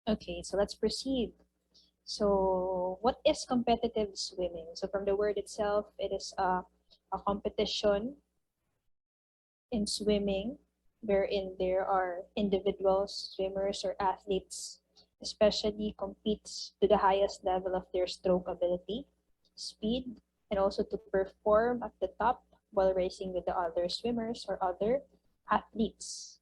Okay, so let's proceed. So what is competitive swimming? So from the word itself, it is a competition in swimming wherein there are individuals, swimmers, or athletes, especially competes to the highest level of their stroke ability, speed, and also to perform at the top while racing with the other swimmers or other athletes.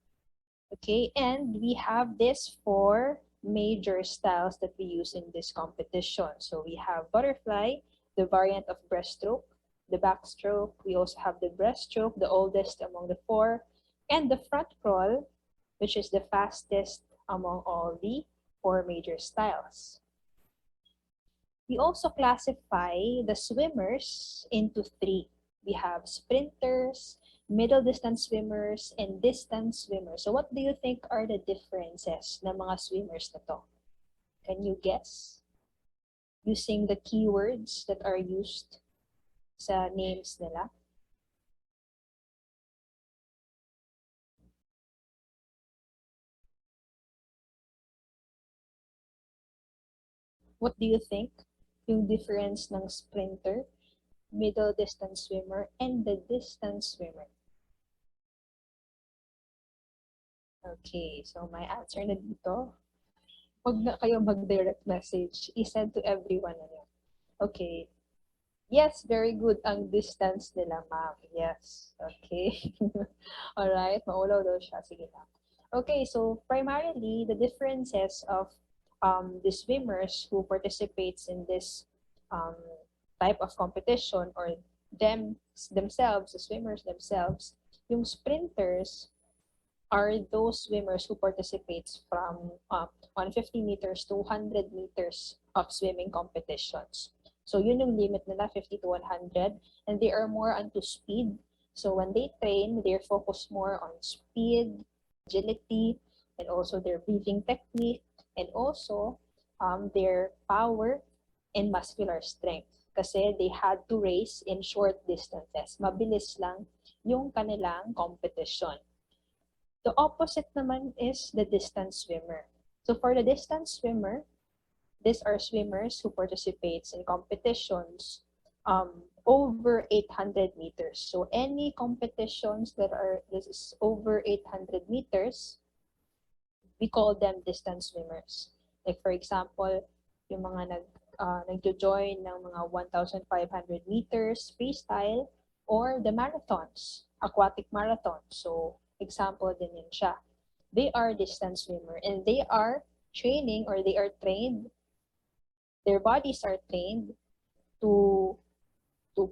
Okay, and we have this four major styles that we use in this competition. So we have butterfly, the variant of breaststroke, the backstroke, we also have the breaststroke, the oldest among the four, and the front crawl, which is the fastest among all the four major styles. We also classify the swimmers into three. We have sprinters, middle distance swimmers, and distance swimmers. So what do you think are the differences ng mga swimmers na to? Can you guess? Using the keywords that are used sa names nila. What do you think yung difference ng sprinter, middle distance swimmer, and the distance swimmer? Okay, so my answer na dito, huwag na kayo mag-direct message. I-send to everyone na yun. Okay. Yes, very good ang distance nila, ma'am. Yes. Okay. Alright, maulaw daw siya. Sige lang. Okay, so primarily, the differences of the swimmers who participates in this um, type of competition or themselves, the swimmers themselves, yung sprinters are those swimmers who participates from 150 meters to 100 meters of swimming competitions. So yun yung limit nila, 50 to 100, and they are more onto speed. So when they train, they're focused more on speed, agility, and also their breathing technique, and also their power and muscular strength. Kasi they had to race in short distances. Mabilis lang yung kanilang competition. The opposite naman is the distance swimmer. So for the distance swimmer, these are swimmers who participates in competitions over 800 meters. So any competitions that are this is over 800 meters, we call them distance swimmers. Like for example, yung mga nagjo-join ng mga 1,500 meters freestyle or the marathons, aquatic marathon. So example din yun siya. They are distance swimmer and they are training or they are trained, their bodies are trained to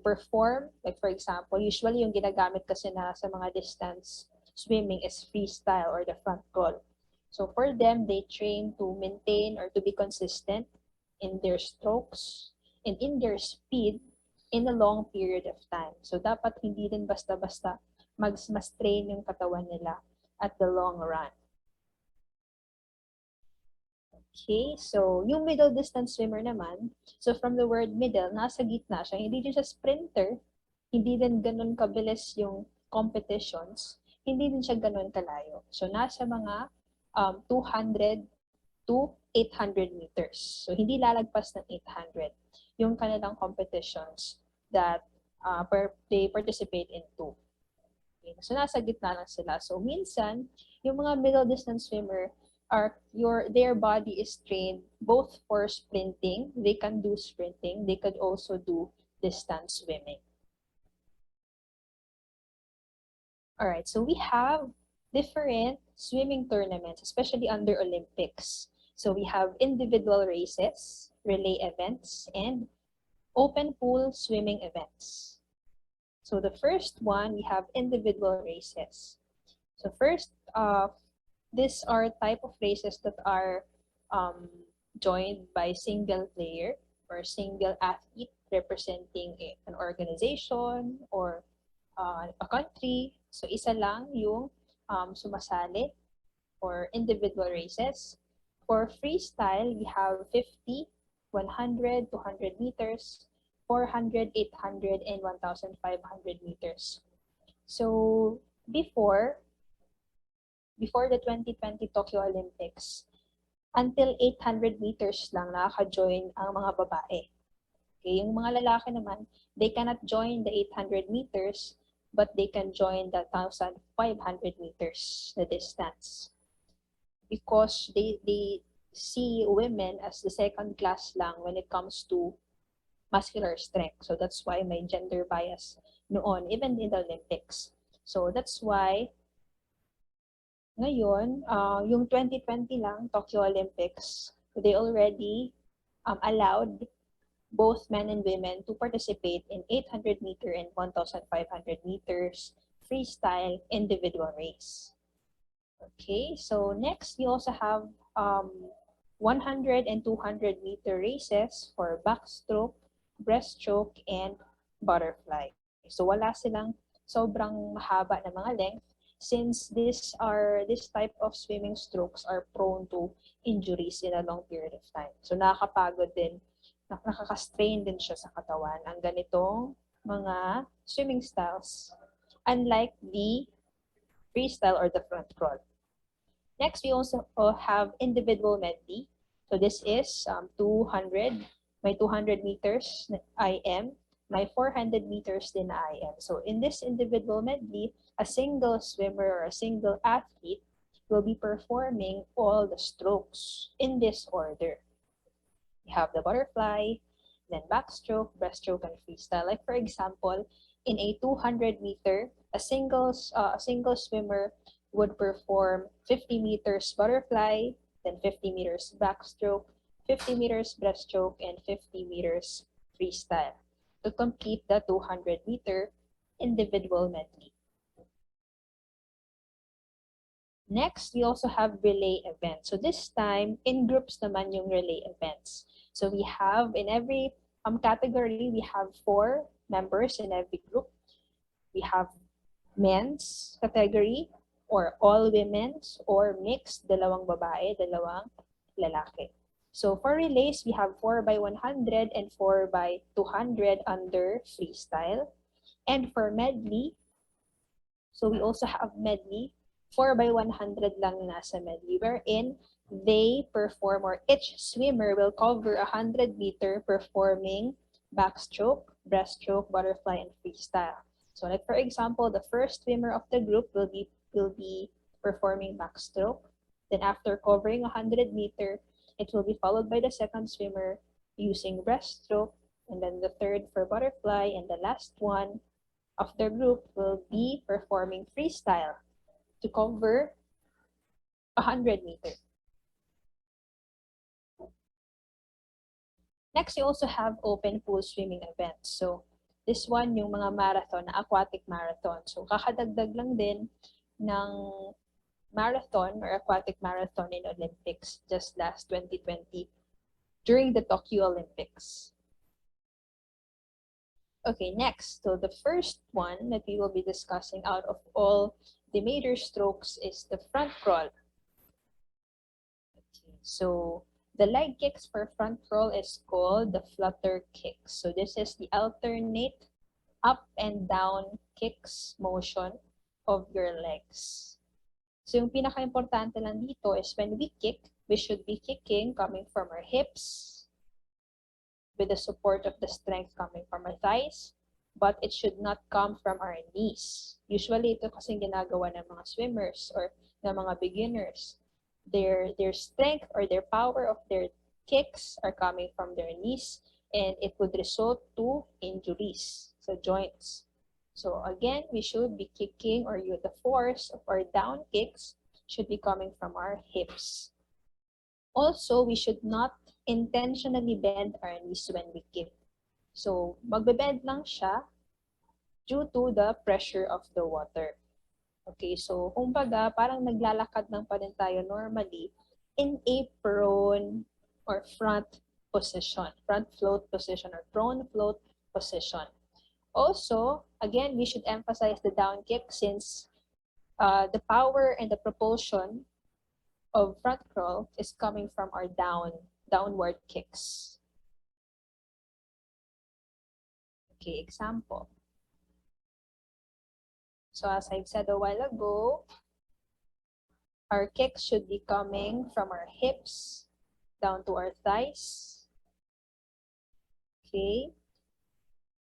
perform, like for example, usually yung ginagamit kasi na sa mga distance swimming is freestyle or the front crawl. So for them, they train to maintain or to be consistent in their strokes and in their speed in a long period of time. So dapat hindi din basta-basta mas train yung katawan nila at the long run. Okay, so yung middle distance swimmer naman, so from the word middle, nasa gitna siya. Hindi din siya sprinter, hindi din ganun kabilis yung competitions, hindi din siya ganun kalayo. So nasa mga 200 to 800 meters. So hindi lalagpas ng 800 yung kanilang competitions that they participate into. Okay. So nasa gitna lang sila. So minsan, yung mga middle distance swimmer are their body is trained both for sprinting, they can do sprinting, they could also do distance swimming. All right, so we have different swimming tournaments, especially under Olympics. So we have individual races, relay events, and open pool swimming events. So the first one, we have individual races. So first, these are type of races that are joined by single player or single athlete representing an organization or a country. So isa lang yung sumasali for individual races. For freestyle, we have 50, 100, 200 meters, 400, 800, and 1,500 meters. So before the 2020 Tokyo Olympics, until 800 meters lang nakaka-join ang mga babae. Okay, yung mga lalaki naman, they cannot join the 800 meters, but they can join the 1,500 meters, the distance. Because they see women as the second class lang when it comes to muscular strength. So that's why may gender bias noon, even in the Olympics. So that's why ngayon, yung 2020 lang, Tokyo Olympics, they already allowed both men and women to participate in 800 meter and 1,500 meters freestyle individual race. Okay, so next we also have 100 and 200 meter races for backstroke, breaststroke, and butterfly. So wala silang sobrang mahaba na mga length since this type of swimming strokes are prone to injuries in a long period of time. So nakakapagod din, nakaka-strain din siya sa katawan ang ganitong mga swimming styles, unlike the freestyle or the front crawl. Next, we also have individual medley. So this is 200, may 200 meters IM, may 400 meters din na IM. So in this individual medley, a single swimmer or a single athlete will be performing all the strokes in this order. You have the butterfly, then backstroke, breaststroke, and freestyle. Like for example, in a 200 meter, a single swimmer would perform 50 meters butterfly, then 50 meters backstroke, 50 meters breaststroke, and 50 meters freestyle to complete the 200 meter individual medley. Next, we also have relay events. So this time, in groups naman yung relay events. So we have, in every category, we have 4 members in every group. We have men's category, or all women's, or mixed, dalawang babae, dalawang lalaki. So for relays, we have 4 by 100 and 4 by 200 under freestyle. And for medley, so we also have medley, 4 by 100 lang nasa medley, wherein they perform, or each swimmer will cover 100 meter performing backstroke, breaststroke, butterfly, and freestyle. So like for example, the first swimmer of the group will be performing backstroke. Then after covering 100 meter, it will be followed by the second swimmer using breaststroke, and then the third for butterfly, and the last one of the group will be performing freestyle to cover 100 meters. Next, you also have open pool swimming events. So this one, yung mga marathon, aquatic marathon. So kakadagdag lang din ng marathon or aquatic marathon in Olympics just last 2020 during the Tokyo Olympics. Okay, next, so the first one that we will be discussing out of all the major strokes is the front crawl. Okay, so the leg kicks for front crawl is called the flutter kicks. So this is the alternate up and down kicks motion of your legs. So yung pinaka-importante lang dito is when we kick, we should be kicking coming from our hips with the support of the strength coming from our thighs, but it should not come from our knees. Usually ito kasing ginagawa ng mga swimmers or ng mga beginners. Their strength or their power of their kicks are coming from their knees, and it would result to injuries sa joints. So again, we should be kicking, or the force of our down kicks should be coming from our hips. Also, we should not intentionally bend our knees when we kick. So magbe-bend lang siya due to the pressure of the water. Okay, so kumbaga parang naglalakad lang pa din tayo normally in a prone or front position, front float position or prone float position. Also, again, we should emphasize the down kick since the power and the propulsion of front crawl is coming from our downward kicks. Okay, example. So as I've said a while ago, our kicks should be coming from our hips down to our thighs. Okay.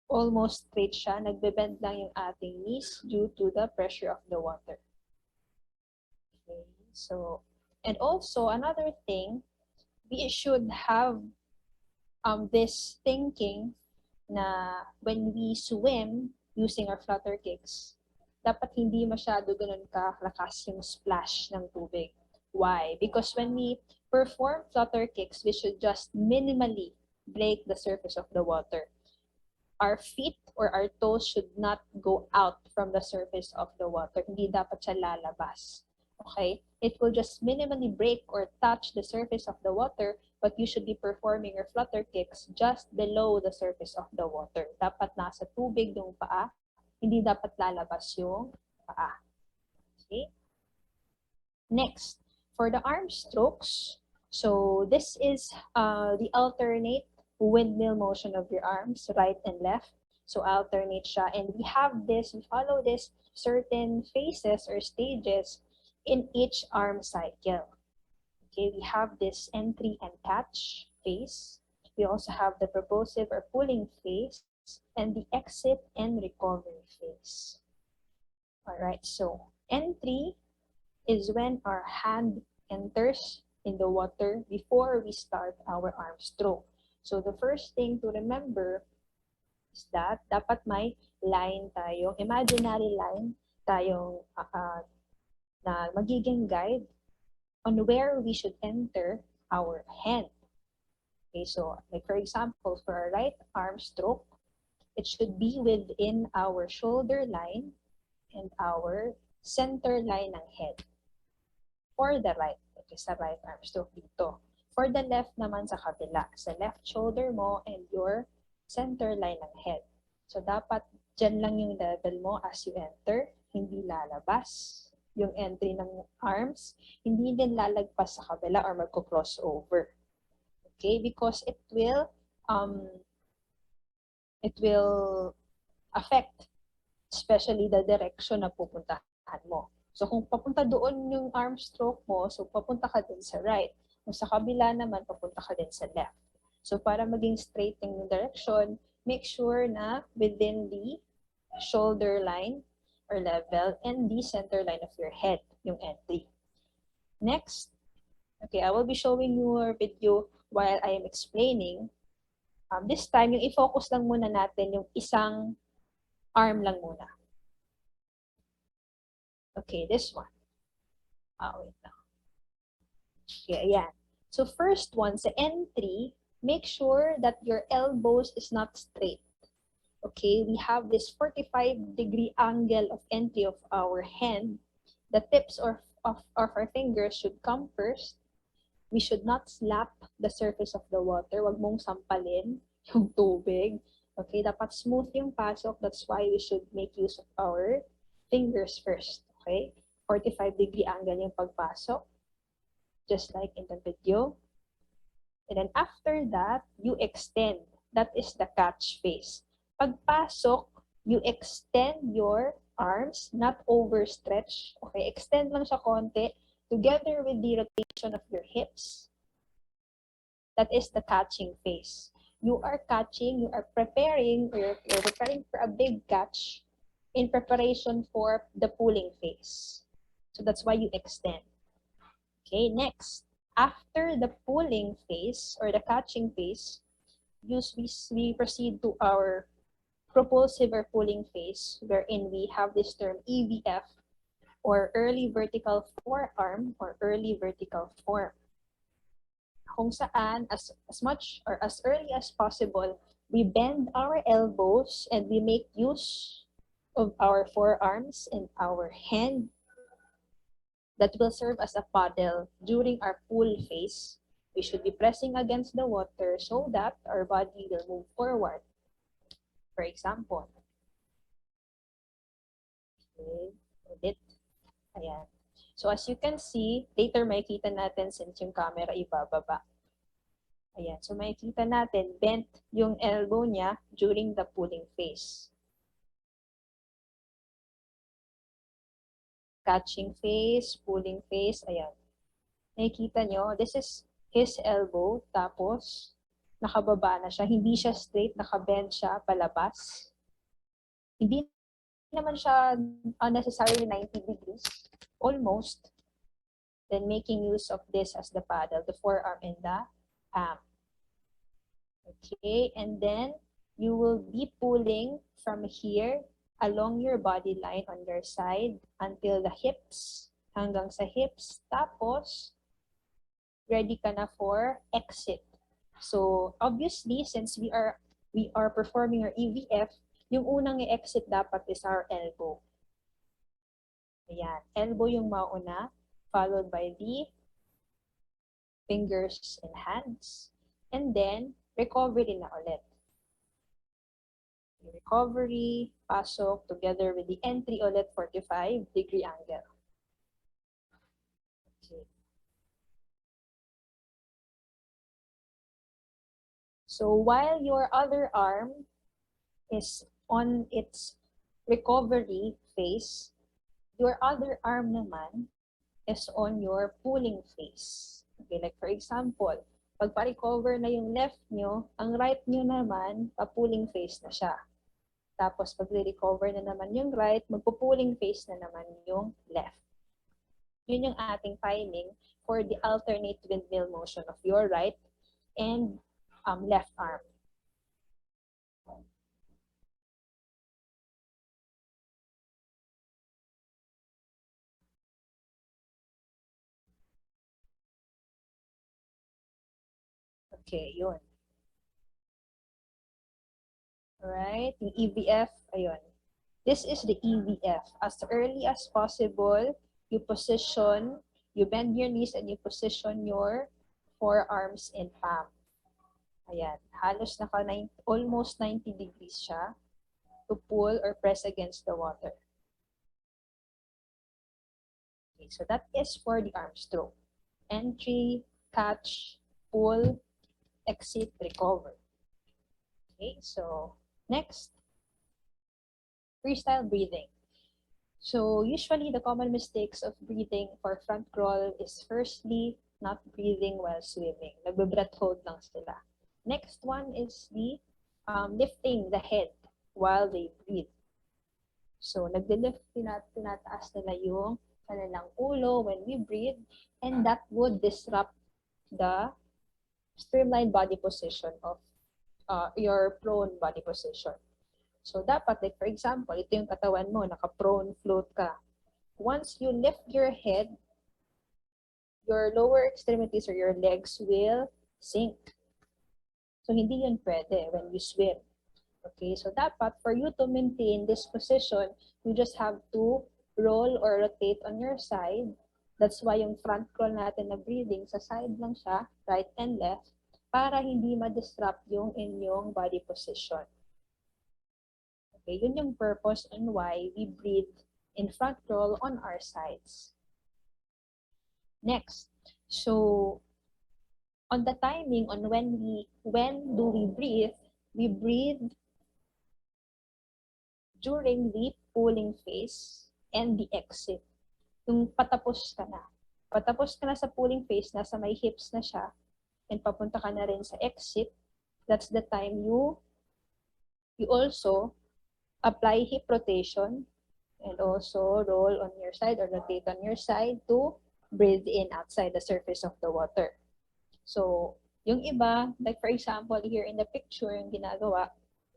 Almost straight siya. Nagbe-bend lang yung ating knees due to the pressure of the water. Okay. So, and also another thing, we should have this thinking na when we swim using our flutter kicks, dapat hindi masyado ganun kalakas yung splash ng tubig. Why? Because when we perform flutter kicks, we should just minimally break the surface of the water. Our feet or our toes should not go out from the surface of the water. Hindi dapat siya lalabas. Okay? It will just minimally break or touch the surface of the water, but you should be performing your flutter kicks just below the surface of the water. Dapat nasa tubig yung paa, hindi dapat lalabas yung paa. Okay? Next, for the arm strokes, so this is the alternate windmill motion of your arms, right and left. So alternate siya. And we follow this certain phases or stages in each arm cycle. Okay, we have this entry and catch phase. We also have the propulsive or pulling phase and the exit and recovery phase. All right, so entry is when our hand enters in the water before we start our arm stroke. So the first thing to remember is that dapat may line tayong, imaginary line tayong na magiging guide on where we should enter our hand. Okay, so like for example, for our right arm stroke, it should be within our shoulder line and our center line ng head. For the right, okay, sa right arm stroke dito. For the left naman sa kabila, sa left shoulder mo and your center line ng head. So dapat dyan lang yung level mo as you enter, hindi lalabas yung entry ng arms, hindi din lalagpas sa kabila or magko-cross over. Okay, because it will affect especially the direction na pupuntahan mo. So kung papunta doon yung arm stroke mo, so papunta ka din sa right. Kung sa kabila naman, papunta ka din sa left. So para maging straight yung direction, make sure na within the shoulder line or level and the center line of your head, yung entry. Next, okay, I will be showing you a video while I am explaining. This time, yung i-focus lang muna natin yung isang arm lang muna. Okay, this one. Wait lang. Okay, ayan. So first one, sa entry, make sure that your elbows is not straight. Okay, we have this 45-degree angle of entry of our hand. The tips of our fingers should come first. We should not slap the surface of the water. Wag mong sampalin yung tubig. Okay, dapat smooth yung pasok. That's why we should make use of our fingers first. Okay, 45-degree angle yung pagpasok. Just like in the video. And then after that, you extend. That is the catch phase. Pagpasok, you extend your arms, not overstretch. Okay, extend lang siya konti together with the rotation of your hips. That is the catching phase. You are catching, you are preparing, or you're preparing for a big catch in preparation for the pulling phase. So that's why you extend. Okay, next. After the pulling phase or the catching phase, we proceed to our propulsive or pulling phase, wherein we have this term EVF or early vertical forearm or early vertical form. Kung saan, as much or as early as possible, we bend our elbows and we make use of our forearms and our hand that will serve as a paddle during our pull phase. We should be pressing against the water so that our body will move forward. For example, okay, ulit. Ayan. So as you can see, later makikita natin since yung camera ibababa. Ayan. So makikita natin, bent yung elbow niya during the pulling phase. Catching phase, pulling phase, ayan. Nakikita nyo, this is his elbow, tapos nakababa na siya. Hindi siya straight, nakabend siya palabas. Hindi naman siya unnecessarily 90 degrees. Almost. Then making use of this as the paddle, the forearm and the palm. Okay, and then you will be pulling from here along your body line on your side until the hips, hanggang sa hips. Tapos, ready ka na for exit. So, obviously, since we are performing our EVF, yung unang i-exit dapat is our elbow. Ayan, elbow yung mauna, followed by the fingers and hands. And then, recovery na ulit. Recovery, pasok, together with the entry ulit, 45-degree angle. Okay. So while your other arm is on its recovery phase, your other arm naman is on your pulling phase. Okay, like for example, pag pa-recover na yung left nyo, ang right nyo naman, pa-pulling phase na siya. Tapos pag recover na naman yung right, magpo-pulling phase na naman yung left. Yun yung ating filing for the alternate windmill motion of your right and left arm. Okay, yun. Alright, yung EVF, ayun. This is the EVF. As early as possible, you bend your knees and you position your forearms in palm. Ayan, halos almost 90 degrees siya to pull or press against the water. Okay, so that is for the arm stroke. Entry, catch, pull, exit, recover. Okay, so next, freestyle breathing. So usually the common mistakes of breathing for front crawl is firstly, not breathing while swimming. Nagbe-breath hold lang sila. Next one is the lifting the head while they breathe. So nagde-lift, tinataas nila yung kanilang ulo when we breathe, and that would disrupt the streamlined body position of your prone body position. So dapat, like for example, ito yung katawan mo, naka-prone float ka. Once you lift your head, your lower extremities or your legs will sink. So hindi yun pwede when you swim. Okay, so dapat for you to maintain this position, you just have to roll or rotate on your side. That's why yung front crawl natin na breathing, sa side lang siya, right and left, para hindi ma-disrupt yung inyong body position. Okay, yun yung purpose and why we breathe in front crawl on our sides. Next, so on the timing on when do we breathe during the pulling phase and the exit. Yung patapos ka na. Patapos ka na sa pulling phase, nasa may hips na siya, and papunta ka na rin sa exit, that's the time you also apply hip rotation and also roll on your side or rotate on your side to breathe in outside the surface of the water. So, yung iba, like for example, here in the picture, yung ginagawa,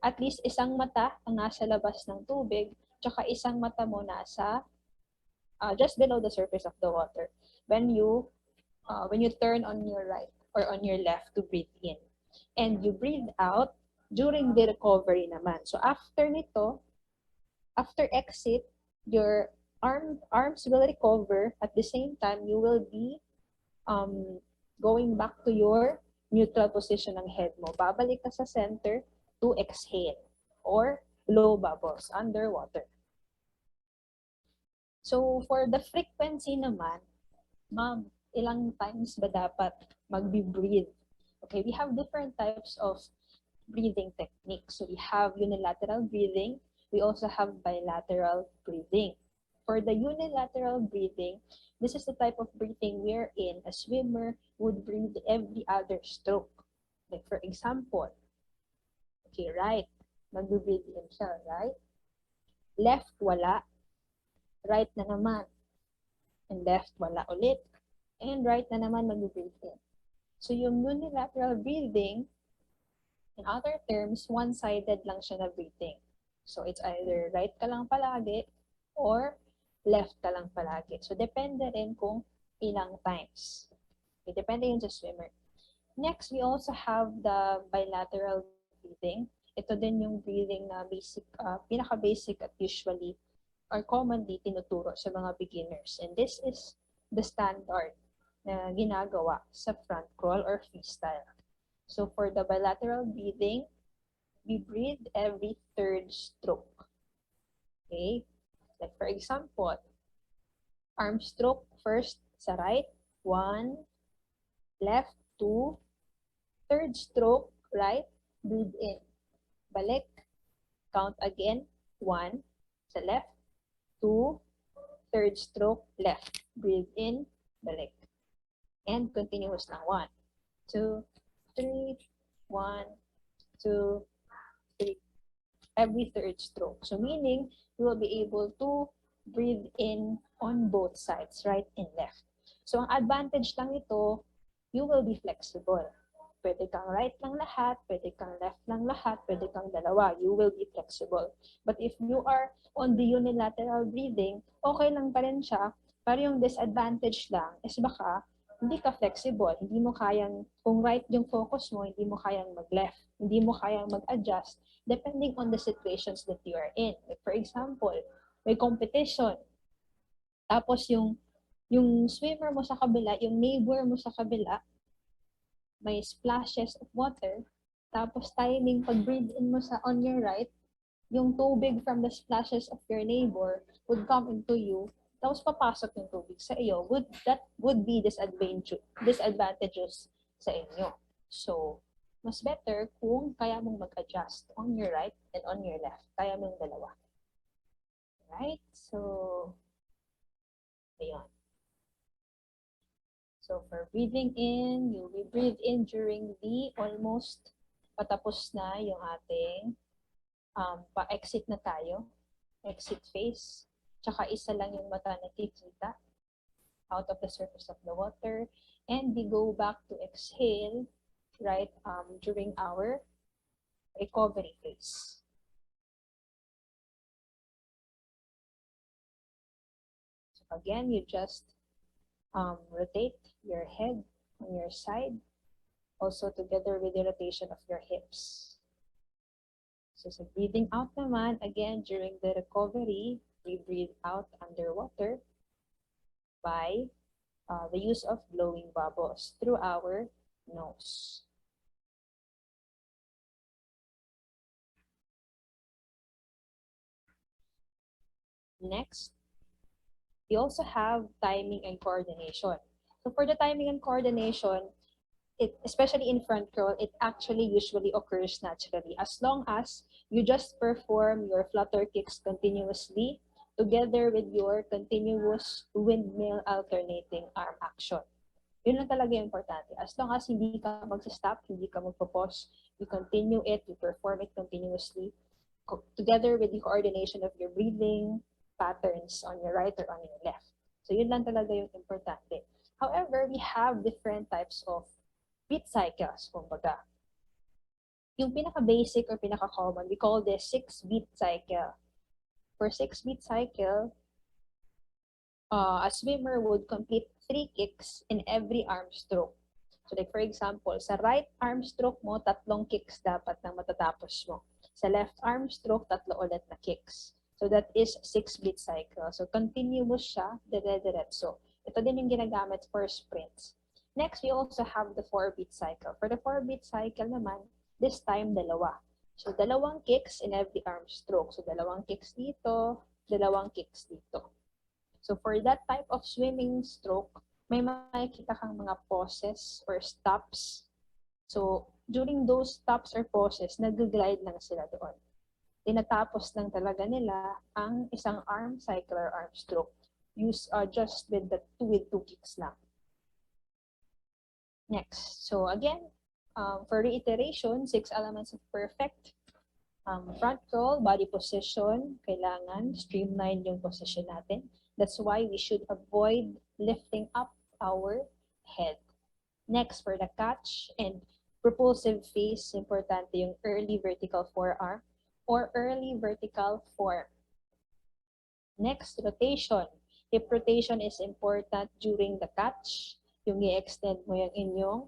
at least isang mata ang nasa labas ng tubig, tsaka isang mata mo nasa just below the surface of the water when you turn on your right or on your left to breathe in. And you breathe out during the recovery naman. So after nito, after exit, your arms will recover. At the same time, you will be going back to your neutral position ng head mo. Babalik ka sa center to exhale or blow bubbles underwater. So for the frequency naman, ma'am, ilang times ba dapat mag-breathe? Okay, we have different types of breathing techniques. So we have unilateral breathing. We also have bilateral breathing. For the unilateral breathing, this is the type of breathing wherein a swimmer would breathe every other stroke. Like for example, okay, right, mag-breathe in siya, right? Left, wala. Right na naman. And left, wala ulit. And right na naman mag-breathe in. So yung unilateral breathing, in other terms, one-sided lang siya na breathing. So it's either right ka lang palagi or left ka lang palagi. So depende rin kung ilang times. Okay, depende yun sa swimmer. Next, we also have the bilateral breathing. Ito din yung breathing na basic, pinaka-basic at usually or commonly tinuturo sa mga beginners. And this is the standard na ginagawa sa front crawl or freestyle. So for the bilateral breathing, we breathe every third stroke. Okay? Like for example, arm stroke first sa right, 1, left, 2, third stroke, right, breathe in. Balik, count again, 1 sa left, 2, third stroke, left, breathe in, balik. And continuous lang, 1, 2, 3, 1, 2, 3. Every third stroke. So meaning, you will be able to breathe in on both sides, right and left. So ang advantage lang ito, you will be flexible. Pwede kang right lang lahat, pwede kang left lang lahat, pwede kang dalawa. You will be flexible. But if you are on the unilateral breathing, okay lang pa rin siya. Pero yung disadvantage lang is baka hindi ka flexible. Hindi mo kayang, kung right yung focus mo, hindi mo kayang mag-left. Hindi mo kayang mag-adjust depending on the situations that you are in. Like for example, may competition. Tapos yung swimmer mo sa kabila, yung neighbor mo sa kabila, may splashes of water, tapos timing pag breathe in mo sa on your right, yung tubig from the splashes of your neighbor would come into you, tapos papasok yung tubig sa iyo, that would be disadvantageous sa inyo. So, mas better kung kaya mong mag-adjust on your right and on your left. Kaya mong dalawa. Right? So, ayun. So for breathing in, you will breathe in during the almost patapos na yung ating pa-exit na tayo. Exit phase. Tsaka isa lang yung mata nakikita out of the surface of the water. And we go back to exhale, right, during our recovery phase. So again, you just rotate your head on your side, also together with the rotation of your hips. So sa breathing out naman, again, during the recovery, we breathe out underwater by the use of blowing bubbles through our nose. Next, we also have timing and coordination. So for the timing and coordination, especially in front crawl, it actually usually occurs naturally as long as you just perform your flutter kicks continuously together with your continuous windmill alternating arm action. Yun lang talaga yung importante. As long as hindi ka mag-stop, hindi ka magpo-pause, you continue it, you perform it continuously together with the coordination of your breathing patterns on your right or on your left. So yun lang talaga yung importante. However, we have different types of beat cycles, kumbaga. Yung pinaka-basic or pinaka-common, we call this 6-beat cycle. For 6-beat cycle, a swimmer would complete 3 kicks in every arm stroke. So like for example, sa right arm stroke mo, 3 kicks dapat na matatapos mo. Sa left arm stroke, 3 ulit na kicks. So that is 6-beat cycle. So continuous siya, dire-diretso. Ito din yung ginagamit for sprints. Next, we also have the 4-beat cycle. For the 4-beat cycle naman, this time, dalawa. So, 2 kicks in every arm stroke. So, 2 kicks dito, 2 kicks dito. So, for that type of swimming stroke, may makikita kang mga pauses or stops. So, during those stops or pauses, nag-glide lang sila doon. tinatapos lang talaga nila ang isang arm cycle or arm stroke. Use just with two kicks lang. Next, so again, for reiteration, 6 elements of perfect. Front roll, body position, kailangan streamline yung position natin. That's why we should avoid lifting up our head. Next, for the catch and propulsive phase, importante yung early vertical forearm or early vertical form. Next, rotation. Hip rotation is important during the catch. Yung i-extend mo yung inyong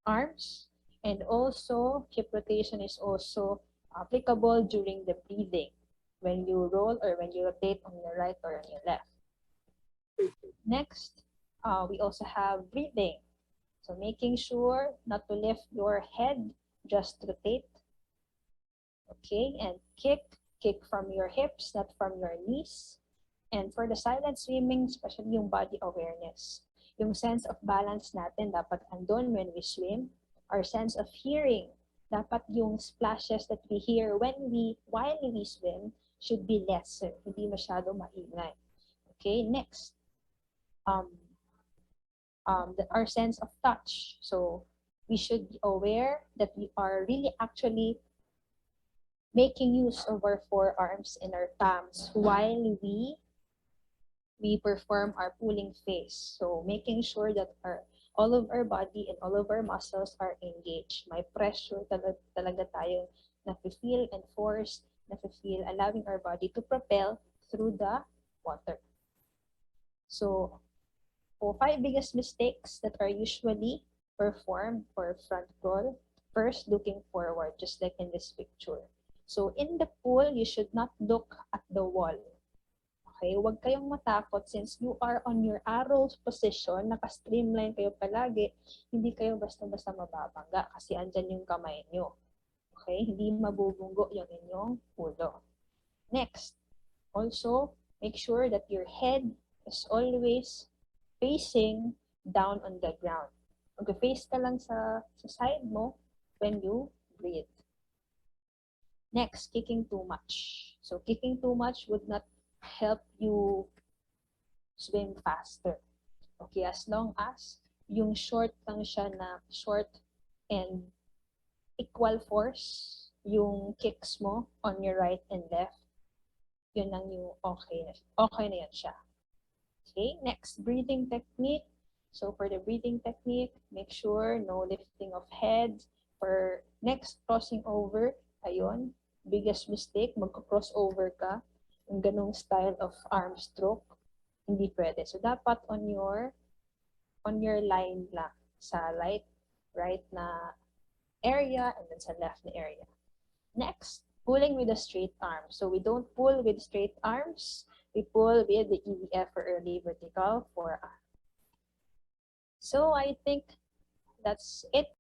arms. And also, hip rotation is also applicable during the breathing when you roll or when you rotate on your right or on your left. Next, we also have breathing. So making sure not to lift your head, just rotate. Okay, and kick from your hips, not from your knees. And for the silent swimming, especially yung body awareness. Yung sense of balance natin dapat andun when we swim. Our sense of hearing, dapat yung splashes that we hear while we swim should be lesser, hindi masyado maingay. Okay, next. Our sense of touch. So we should be aware that we are really actually making use of our forearms and our palms while we perform our pulling phase. So making sure that all of our body and all of our muscles are engaged. May pressure talaga tayo na-feel and force, na-feel, allowing our body to propel through the water. So, 5 biggest mistakes that are usually performed for front roll. First, looking forward, just like in this picture. So, in the pool, you should not look at the wall. Okay, huwag kayong matakot since you are on your arrow position, naka-streamline kayo palagi, hindi kayo basta-basta mababangga kasi andyan yung kamay nyo. Okay, hindi mabubunggo yung inyong ulo. Next, also, make sure that your head is always facing down on the ground. Mag-face ka lang sa side mo when you breathe. Next, kicking too much. So, kicking too much would not help you swim faster. Okay, as long as yung short lang siya na short and equal force yung kicks mo on your right and left, yun lang yung okay na yan siya. Okay, next, breathing technique. So for the breathing technique, make sure no lifting of head. For next, crossing over, ayun, biggest mistake, magka-cross over ka, yung ganong style of arm stroke, hindi pwede. So dapat on your line lang, sa right na area and then sa left na area. Next, pulling with a straight arm. So we don't pull with straight arms, we pull with the EVF or early vertical forearm. So I think that's it.